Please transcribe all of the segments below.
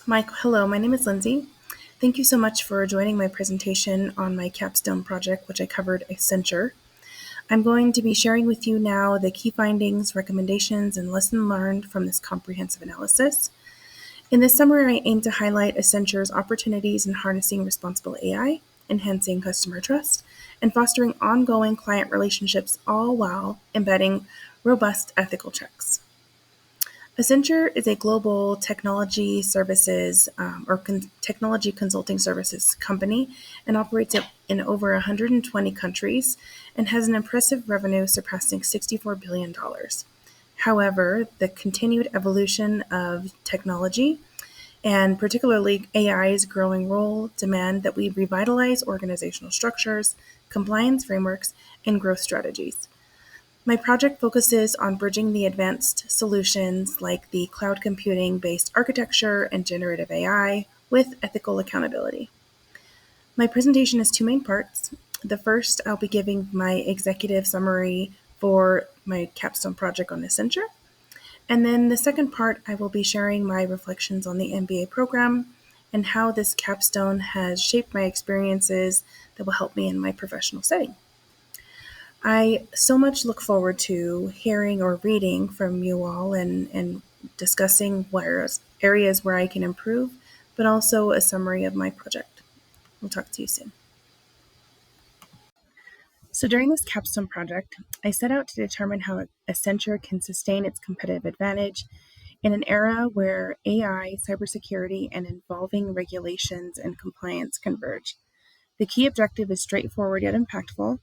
Hello, my name is Lindsay. Thank you so much for joining my presentation on my Capstone project, which I covered Accenture. I'm going to be sharing with you now the key findings, recommendations, and lessons learned from this comprehensive analysis. In this summary, I aim to highlight Accenture's opportunities in harnessing responsible AI, enhancing customer trust, and fostering ongoing client relationships, all while embedding robust ethical checks. Accenture is a global technology services technology consulting services company and operates in over 120 countries and has an impressive revenue surpassing $64 billion. However, the continued evolution of technology and particularly AI's growing role demand that we revitalize organizational structures, compliance frameworks, and growth strategies. My project focuses on bridging the advanced solutions like the cloud computing based architecture and generative AI with ethical accountability. My presentation has two main parts. The first, I'll be giving my executive summary for my capstone project on Accenture. And then the second part, I will be sharing my reflections on the MBA program and how this capstone has shaped my experiences that will help me in my professional setting. I so much look forward to hearing or reading from you all and discussing areas where I can improve, but also a summary of my project. We'll talk to you soon. So during this capstone project, I set out to determine how Accenture can sustain its competitive advantage in an era where AI, cybersecurity, and evolving regulations and compliance converge. The key objective is straightforward yet impactful,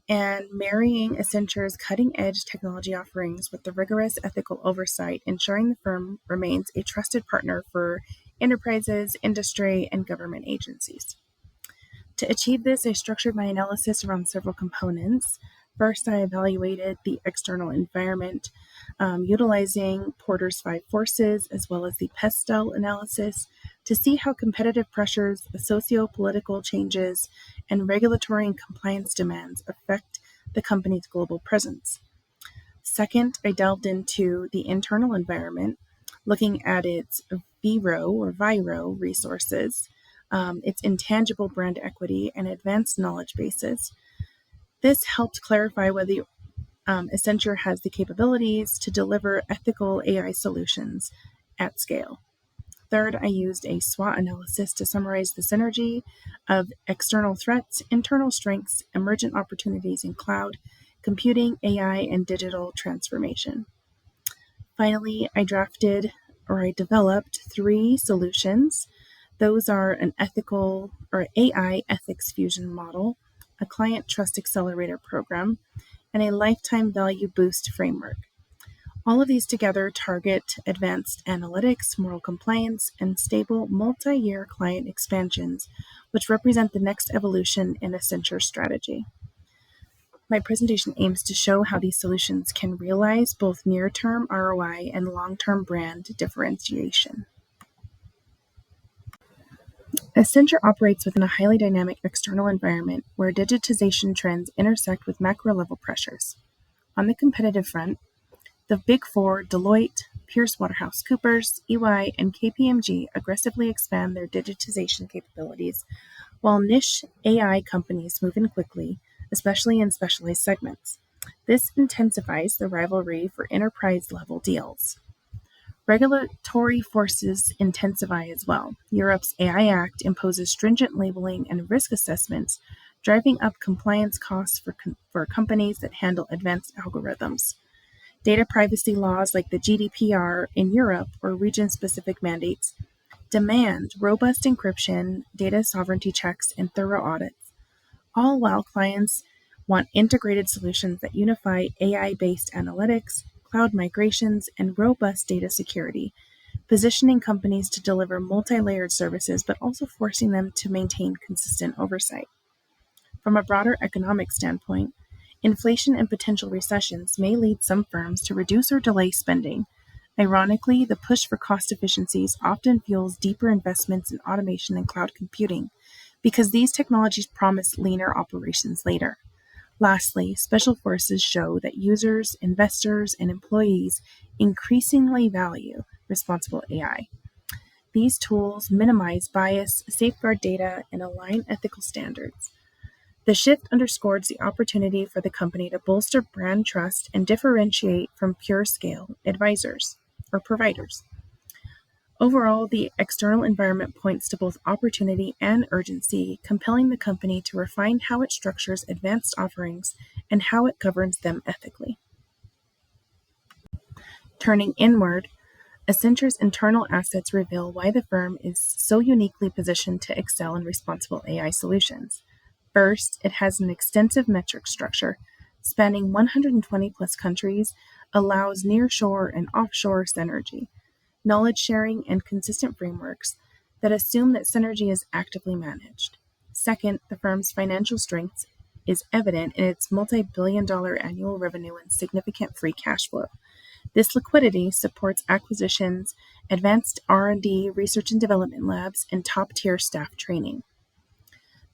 and marrying Accenture's cutting-edge technology offerings with the rigorous ethical oversight, ensuring the firm remains a trusted partner for enterprises, industry, and government agencies. To achieve this, I structured my analysis around several components. First, I evaluated the external environment, utilizing Porter's 5 forces as well as the PESTEL analysis to see how competitive pressures, socio-political changes, and regulatory and compliance demands affect the company's global presence. Second, I delved into the internal environment, looking at its VIRO resources, its intangible brand equity, and advanced knowledge bases. This helped clarify whether Accenture has the capabilities to deliver ethical AI solutions at scale. Third, I used a SWOT analysis to summarize the synergy of external threats, internal strengths, emergent opportunities in cloud, computing, AI, and digital transformation. Finally, I developed 3 solutions. Those are an ethical or AI ethics fusion model, a client trust accelerator program, and a lifetime value boost framework. All of these together target advanced analytics, moral compliance, and stable multi-year client expansions, which represent the next evolution in Accenture's strategy. My presentation aims to show how these solutions can realize both near-term ROI and long-term brand differentiation. Accenture operates within a highly dynamic external environment where digitization trends intersect with macro-level pressures. On the competitive front, the Big Four, Deloitte, Pierce Waterhouse Coopers, EY, and KPMG aggressively expand their digitization capabilities, while niche AI companies move in quickly, especially in specialized segments. This intensifies the rivalry for enterprise-level deals. Regulatory forces intensify as well. Europe's AI Act imposes stringent labeling and risk assessments, driving up compliance costs for companies that handle advanced algorithms. Data privacy laws like the GDPR in Europe or region-specific mandates demand robust encryption, data sovereignty checks, and thorough audits, all while clients want integrated solutions that unify AI-based analytics, cloud migrations, and robust data security, positioning companies to deliver multi-layered services but also forcing them to maintain consistent oversight. From a broader economic standpoint, inflation and potential recessions may lead some firms to reduce or delay spending. Ironically, the push for cost efficiencies often fuels deeper investments in automation and cloud computing because these technologies promise leaner operations later. Lastly, special forces show that users, investors, and employees increasingly value responsible AI. These tools minimize bias, safeguard data, and align ethical standards. The shift underscores the opportunity for the company to bolster brand trust and differentiate from pure scale advisors or providers. Overall, the external environment points to both opportunity and urgency, compelling the company to refine how it structures advanced offerings and how it governs them ethically. Turning inward, Accenture's internal assets reveal why the firm is so uniquely positioned to excel in responsible AI solutions. First, it has an extensive metric structure spanning 120 plus countries, allows nearshore and offshore synergy, knowledge sharing, and consistent frameworks that assume that synergy is actively managed. Second, the firm's financial strength is evident in its multi-billion-dollar annual revenue and significant free cash flow. This liquidity supports acquisitions, advanced R&D, research and development labs, and top-tier staff training.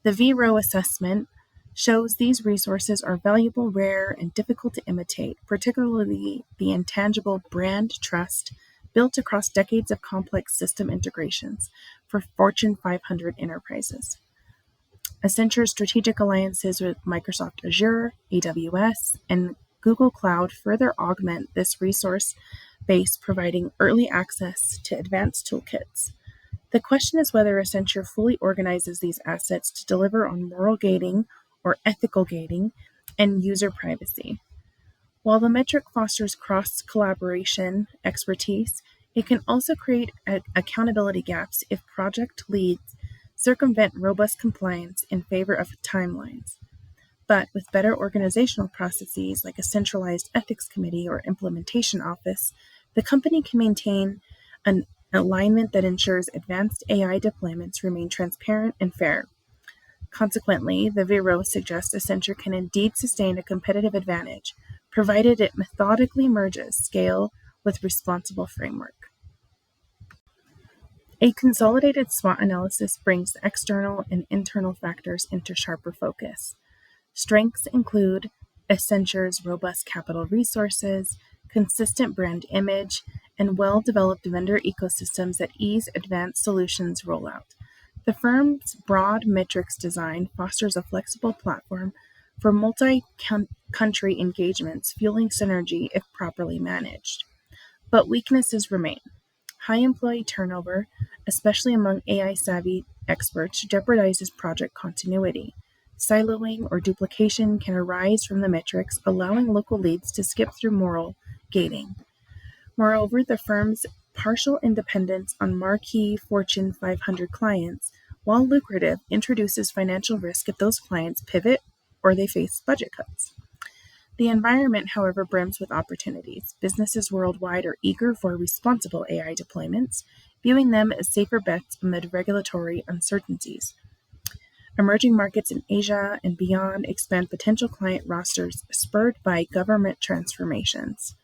The VRO assessment shows these resources are valuable, rare, and difficult to imitate, particularly the intangible brand trust built across decades of complex system integrations for Fortune 500 enterprises. Accenture's strategic alliances with Microsoft Azure, AWS, and Google Cloud further augment this resource base, providing early access to advanced toolkits. The question is whether Accenture fully organizes these assets to deliver on moral gating or ethical gating and user privacy. While the metric fosters cross-collaboration expertise, it can also create accountability gaps if project leads circumvent robust compliance in favor of timelines. But with better organizational processes like a centralized ethics committee or implementation office, the company can maintain an alignment that ensures advanced AI deployments remain transparent and fair. Consequently, the VRO suggests Accenture can indeed sustain a competitive advantage, provided it methodically merges scale with responsible framework. A consolidated SWOT analysis brings external and internal factors into sharper focus. Strengths include Accenture's robust capital resources, consistent brand image, and well-developed vendor ecosystems that ease advanced solutions rollout. The firm's broad metrics design fosters a flexible platform for multi-country engagements, fueling synergy if properly managed. But weaknesses remain. High employee turnover, especially among AI-savvy experts, jeopardizes project continuity. Siloing or duplication can arise from the metrics, allowing local leads to skip through moral gating. Moreover, the firm's partial independence on marquee Fortune 500 clients, while lucrative, introduces financial risk if those clients pivot or they face budget cuts. The environment, however, brims with opportunities. Businesses worldwide are eager for responsible AI deployments, viewing them as safer bets amid regulatory uncertainties. Emerging markets in Asia and beyond expand potential client rosters spurred by government transformations.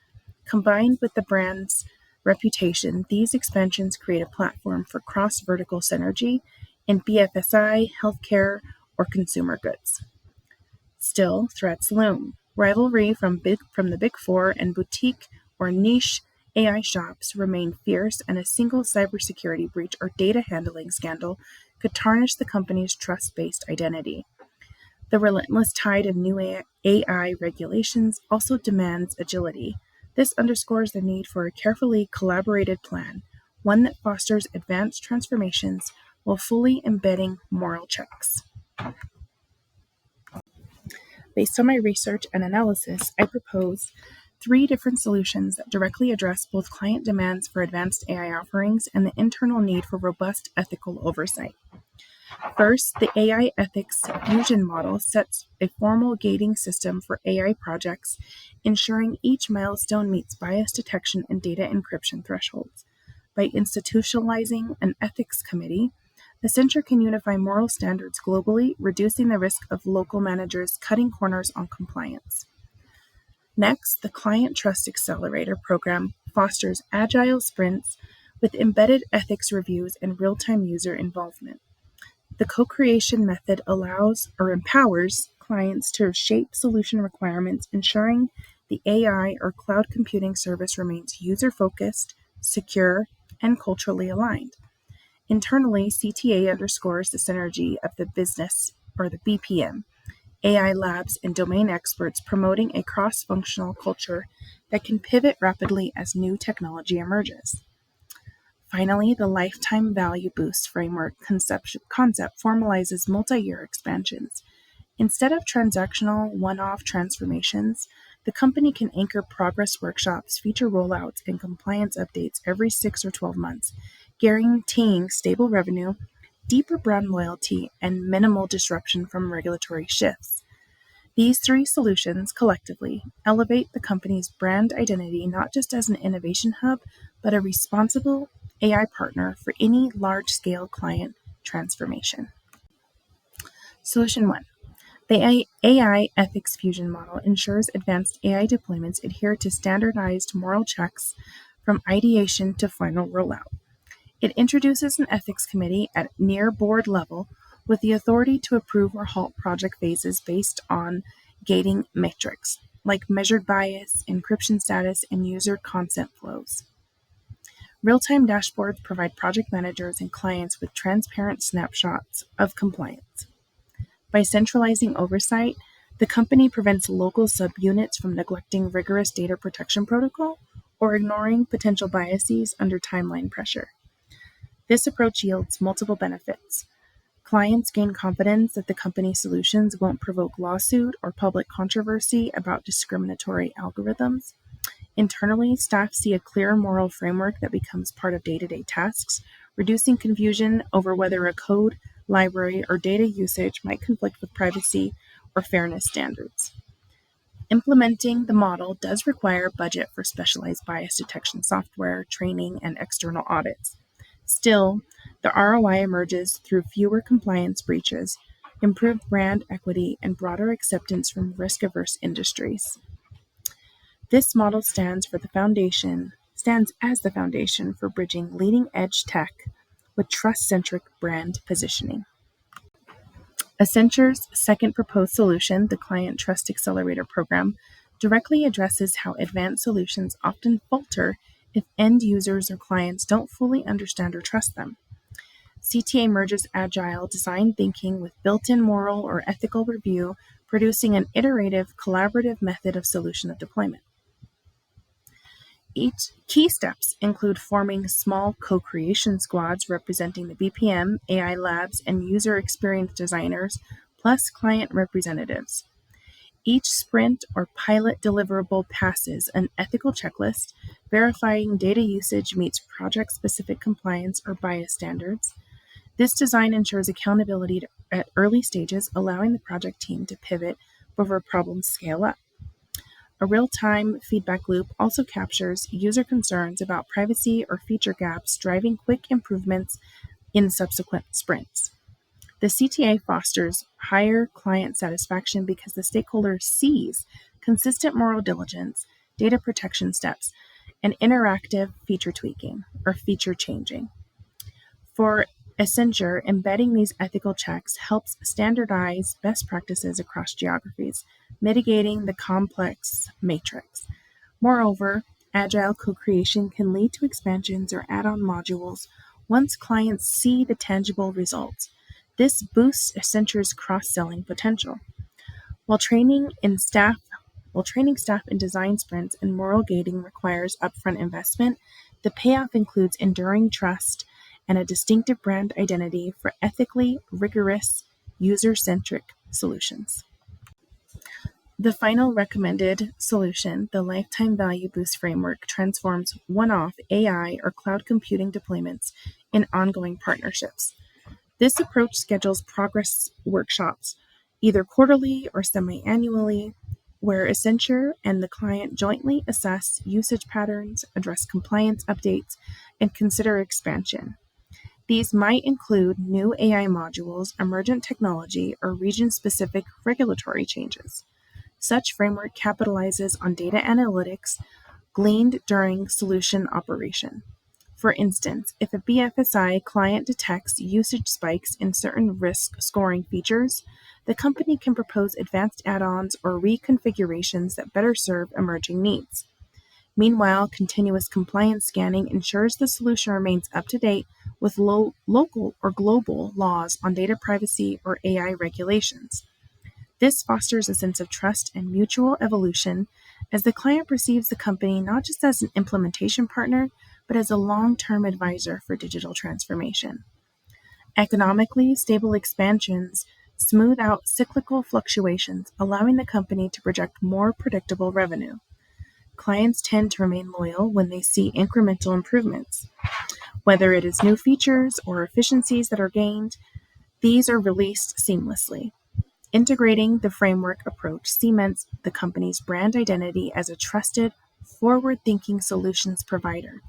Combined with the brand's reputation, these expansions create a platform for cross-vertical synergy in BFSI, healthcare, or consumer goods. Still, threats loom. Rivalry from the Big Four and boutique or niche AI shops remain fierce, and a single cybersecurity breach or data handling scandal could tarnish the company's trust-based identity. The relentless tide of new AI regulations also demands agility. This underscores the need for a carefully collaborated plan, one that fosters advanced transformations while fully embedding moral checks. Based on my research and analysis, I propose 3 different solutions that directly address both client demands for advanced AI offerings and the internal need for robust ethical oversight. First, the AI ethics fusion model sets a formal gating system for AI projects, ensuring each milestone meets bias detection and data encryption thresholds. By institutionalizing an ethics committee, Accenture can unify moral standards globally, reducing the risk of local managers cutting corners on compliance. Next, the Client Trust Accelerator program fosters agile sprints with embedded ethics reviews and real-time user involvement. The co-creation method allows or empowers clients to shape solution requirements, ensuring the AI or cloud computing service remains user-focused, secure, and culturally aligned. Internally, CTA underscores the synergy of the business, or the BPM, AI labs, and domain experts, promoting a cross-functional culture that can pivot rapidly as new technology emerges. Finally, the lifetime value boost framework concept formalizes multi-year expansions. Instead of transactional, one-off transformations, the company can anchor progress workshops, feature rollouts, and compliance updates every 6 or 12 months, guaranteeing stable revenue, deeper brand loyalty, and minimal disruption from regulatory shifts. These three solutions collectively elevate the company's brand identity not just as an innovation hub, but a responsible AI partner for any large-scale client transformation. Solution 1. The AI Ethics Fusion model ensures advanced AI deployments adhere to standardized moral checks from ideation to final rollout. It introduces an ethics committee at near board level with the authority to approve or halt project phases based on gating metrics, like measured bias, encryption status, and user consent flows. Real-time dashboards provide project managers and clients with transparent snapshots of compliance. By centralizing oversight, the company prevents local subunits from neglecting rigorous data protection protocol or ignoring potential biases under timeline pressure. This approach yields multiple benefits. Clients gain confidence that the company's solutions won't provoke lawsuit or public controversy about discriminatory algorithms. Internally, staff see a clear moral framework that becomes part of day-to-day tasks, reducing confusion over whether a code, library, or data usage might conflict with privacy or fairness standards. Implementing the model does require budget for specialized bias detection software, training, and external audits. Still, the ROI emerges through fewer compliance breaches, improved brand equity, and broader acceptance from risk-averse industries. This model stands as the foundation for bridging leading-edge tech with trust-centric brand positioning. Accenture's second proposed solution, the Client Trust Accelerator Program, directly addresses how advanced solutions often falter if end users or clients don't fully understand or trust them. CTA merges agile design thinking with built-in moral or ethical review, producing an iterative, collaborative method of solution deployment. Key steps include forming small co-creation squads representing the BPM, AI labs, and user experience designers, plus client representatives. Each sprint or pilot deliverable passes an ethical checklist, verifying data usage meets project-specific compliance or bias standards. This design ensures accountability at early stages, allowing the project team to pivot before problems scale up. A real-time feedback loop also captures user concerns about privacy or feature gaps, driving quick improvements in subsequent sprints. The CTA fosters higher client satisfaction because the stakeholder sees consistent moral diligence, data protection steps, and interactive feature tweaking or feature changing. For Accenture, embedding these ethical checks helps standardize best practices across geographies, mitigating the complex matrix. Moreover, agile co-creation can lead to expansions or add-on modules once clients see the tangible results. This boosts Accenture's cross-selling potential. While training staff in design sprints and moral gating requires upfront investment, the payoff includes enduring trust and a distinctive brand identity for ethically rigorous, user-centric solutions. The final recommended solution, the Lifetime Value Boost Framework, transforms one-off AI or cloud computing deployments in ongoing partnerships. This approach schedules progress workshops, either quarterly or semi-annually, where Accenture and the client jointly assess usage patterns, address compliance updates, and consider expansion. These might include new AI modules, emergent technology, or region-specific regulatory changes. Such framework capitalizes on data analytics gleaned during solution operation. For instance, if a BFSI client detects usage spikes in certain risk scoring features, the company can propose advanced add-ons or reconfigurations that better serve emerging needs. Meanwhile, continuous compliance scanning ensures the solution remains up to date with local or global laws on data privacy or AI regulations. This fosters a sense of trust and mutual evolution as the client perceives the company not just as an implementation partner, but as a long-term advisor for digital transformation. Economically stable expansions smooth out cyclical fluctuations, allowing the company to project more predictable revenue. Clients tend to remain loyal when they see incremental improvements. Whether it is new features or efficiencies that are gained, these are released seamlessly. Integrating the framework approach cements the company's brand identity as a trusted, forward-thinking solutions provider,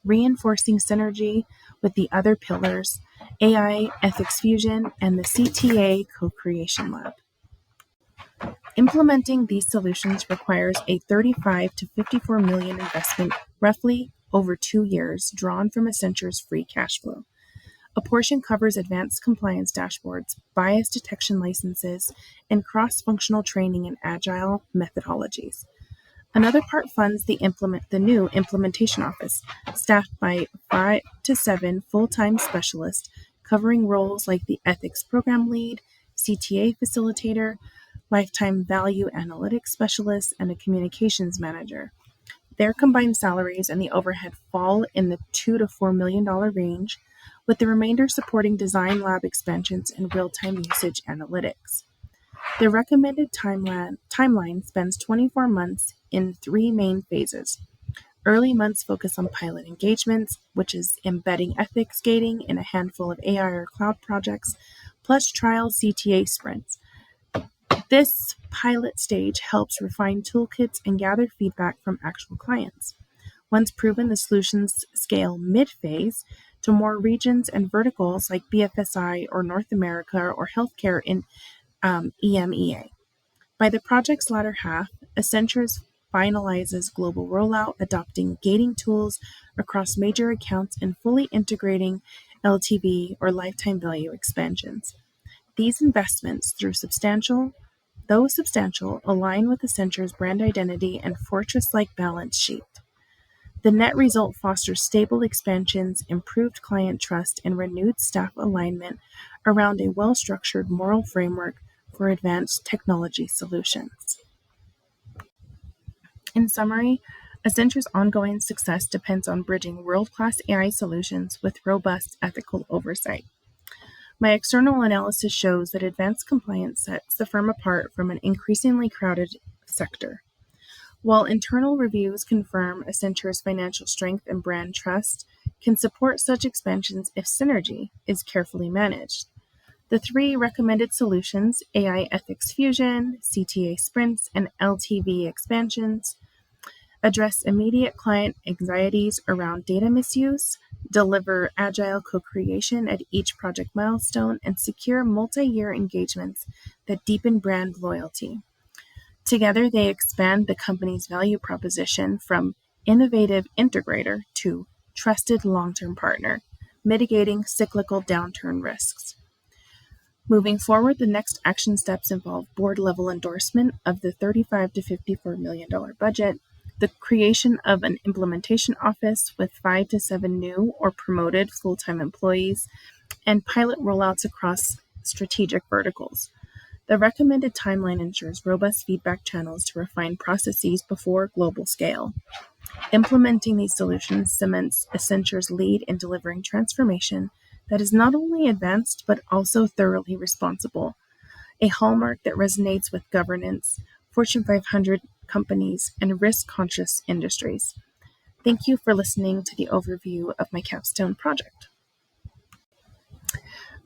reinforcing synergy with the other pillars, AI, Ethics Fusion, and the CTA Co-Creation Lab. Implementing these solutions requires a $35 to $54 million investment, roughly over 2 years, drawn from Accenture's free cash flow. A portion covers advanced compliance dashboards, bias detection licenses, and cross-functional training in agile methodologies. Another part funds the new implementation office, staffed by 5 to 7 full-time specialists covering roles like the ethics program lead, CTA facilitator, lifetime value analytics specialist, and a communications manager. Their combined salaries and the overhead fall in the $2 to $4 million range, with the remainder supporting design lab expansions and real-time usage analytics. The recommended timeline spans 24 months in 3 main phases. Early months focus on pilot engagements, which is embedding ethics gating in a handful of AI or cloud projects, plus trial CTA sprints. This pilot stage helps refine toolkits and gather feedback from actual clients. Once proven, the solutions scale mid-phase to more regions and verticals like BFSI or North America or healthcare in EMEA. By the project's latter half, Accenture finalizes global rollout, adopting gating tools across major accounts and fully integrating LTV or lifetime value expansions. These investments, though substantial, align with Accenture's brand identity and fortress-like balance sheet. The net result fosters stable expansions, improved client trust, and renewed staff alignment around a well-structured moral framework for advanced technology solutions. In summary, Accenture's ongoing success depends on bridging world-class AI solutions with robust ethical oversight. My external analysis shows that advanced compliance sets the firm apart from an increasingly crowded sector. While internal reviews confirm Accenture's financial strength and brand trust can support such expansions if synergy is carefully managed. The 3 recommended solutions, AI Ethics Fusion, CTA Sprints, and LTV expansions, address immediate client anxieties around data misuse, deliver agile co-creation at each project milestone, and secure multi-year engagements that deepen brand loyalty. Together, they expand the company's value proposition from innovative integrator to trusted long-term partner, mitigating cyclical downturn risks. Moving forward, the next action steps involve board-level endorsement of the $35 to $54 million budget, the creation of an implementation office with 5 to 7 new or promoted full-time employees, and pilot rollouts across strategic verticals. The recommended timeline ensures robust feedback channels to refine processes before global scale. Implementing these solutions cements Accenture's lead in delivering transformation that is not only advanced but also thoroughly responsible, a hallmark that resonates with governance, Fortune 500 companies, and risk-conscious industries. Thank you for listening to the overview of my Capstone project.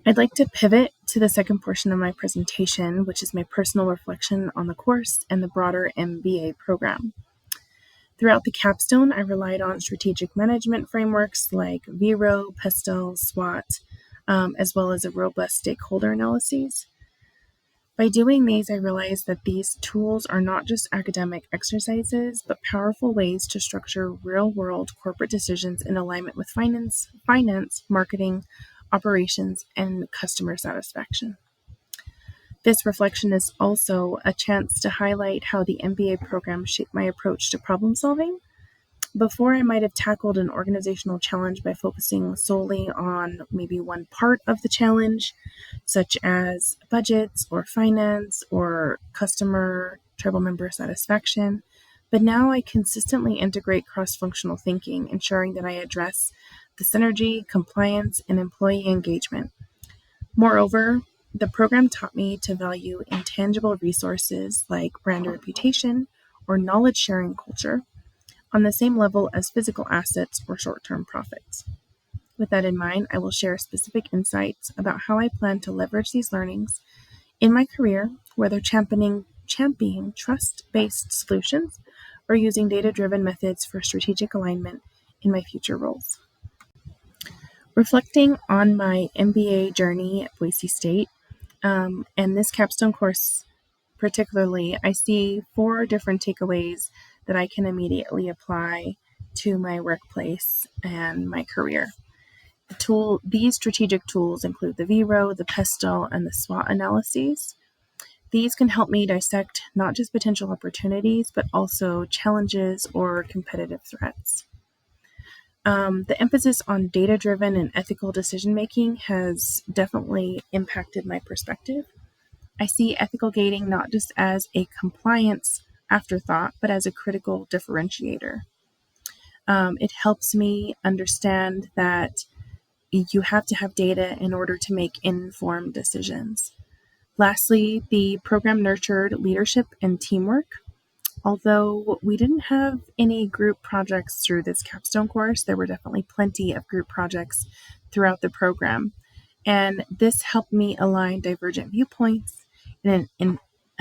I'd like to pivot to the second portion of my presentation, which is my personal reflection on the course and the broader MBA program. Throughout the Capstone, I relied on strategic management frameworks like VERO, PESTEL, SWOT, as well as a robust stakeholder analyses. By doing these, I realized that these tools are not just academic exercises, but powerful ways to structure real-world corporate decisions in alignment with finance, marketing, operations, and customer satisfaction. This reflection is also a chance to highlight how the MBA program shaped my approach to problem solving. Before, I might have tackled an organizational challenge by focusing solely on maybe one part of the challenge, such as budgets or finance or customer tribal member satisfaction. But now I consistently integrate cross-functional thinking, ensuring that I address the synergy, compliance, and employee engagement. Moreover, the program taught me to value intangible resources like brand reputation or knowledge sharing culture on the same level as physical assets or short-term profits. With that in mind, I will share specific insights about how I plan to leverage these learnings in my career, whether championing trust-based solutions or using data-driven methods for strategic alignment in my future roles. Reflecting on my MBA journey at Boise State, and this capstone course particularly, I see 4 different takeaways that I can immediately apply to my workplace and my career. These strategic tools include the VRO, the PESTEL, and the SWOT analyses. These can help me dissect not just potential opportunities, but also challenges or competitive threats. The emphasis on data-driven and ethical decision-making has definitely impacted my perspective. I see ethical gating not just as a compliance afterthought, but as a critical differentiator. It helps me understand that you have to have data in order to make informed decisions. Lastly, the program nurtured leadership and teamwork. Although we didn't have any group projects through this capstone course, there were definitely plenty of group projects throughout the program. And this helped me align divergent viewpoints in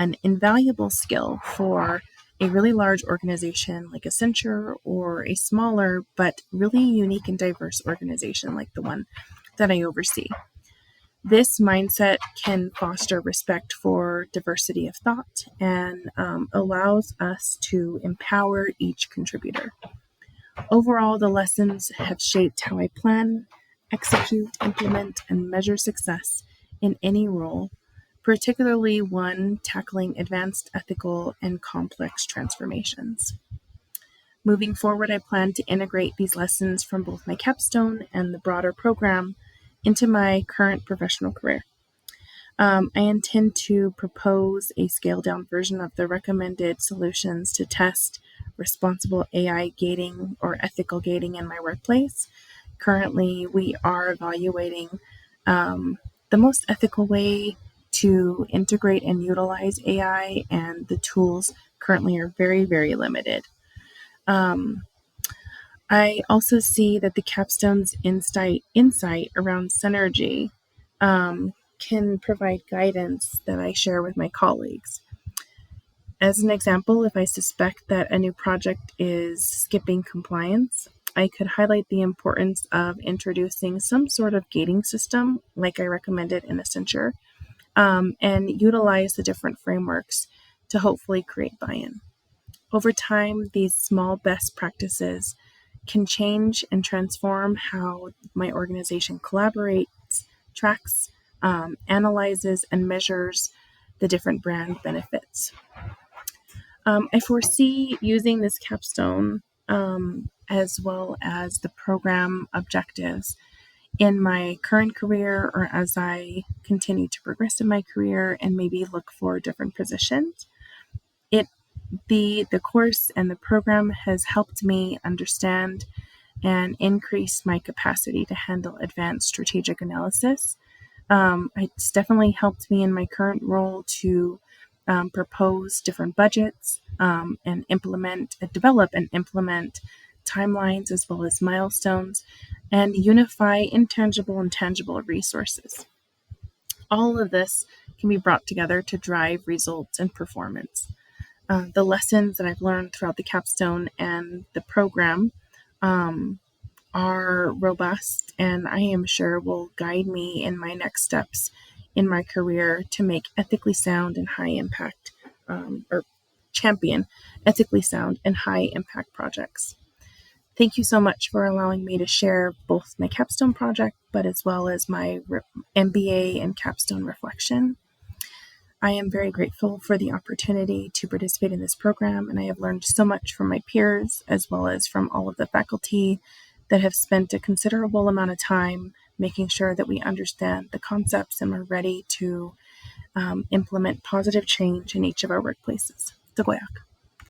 an invaluable skill for a really large organization like Accenture or a smaller but really unique and diverse organization like the one that I oversee. This mindset can foster respect for diversity of thought and allows us to empower each contributor. Overall, the lessons have shaped how I plan, execute, implement, and measure success in any role, particularly one tackling advanced ethical and complex transformations. Moving forward, I plan to integrate these lessons from both my capstone and the broader program into my current professional career. I intend to propose a scaled-down version of the recommended solutions to test responsible AI gating or ethical gating in my workplace. Currently, we are evaluating the most ethical way to integrate and utilize AI, and the tools currently are very, very limited. I also see that the capstone's insight around synergy can provide guidance that I share with my colleagues. As an example, if I suspect that a new project is skipping compliance, I could highlight the importance of introducing some sort of gating system, like I recommended in Accenture, and utilize the different frameworks to hopefully create buy-in. Over time, these small best practices can change and transform how my organization collaborates, tracks, analyzes, and measures the different brand benefits. I foresee using this capstone as well as the program objectives in my current career or as I continue to progress in my career and maybe look for different positions. The course and the program has helped me understand and increase my capacity to handle advanced strategic analysis. It's definitely helped me in my current role to propose different budgets and develop and implement timelines as well as milestones, and unify intangible and tangible resources. All of this can be brought together to drive results and performance. The lessons that I've learned throughout the capstone and the program are robust, and I am sure will guide me in my next steps in my career to make ethically sound and high impact or champion ethically sound and high impact projects. Thank you so much for allowing me to share both my capstone project, but as well as my MBA and capstone reflection. I am very grateful for the opportunity to participate in this program, and I have learned so much from my peers as well as from all of the faculty that have spent a considerable amount of time making sure that we understand the concepts and we're ready to implement positive change in each of our workplaces. Dziękuję.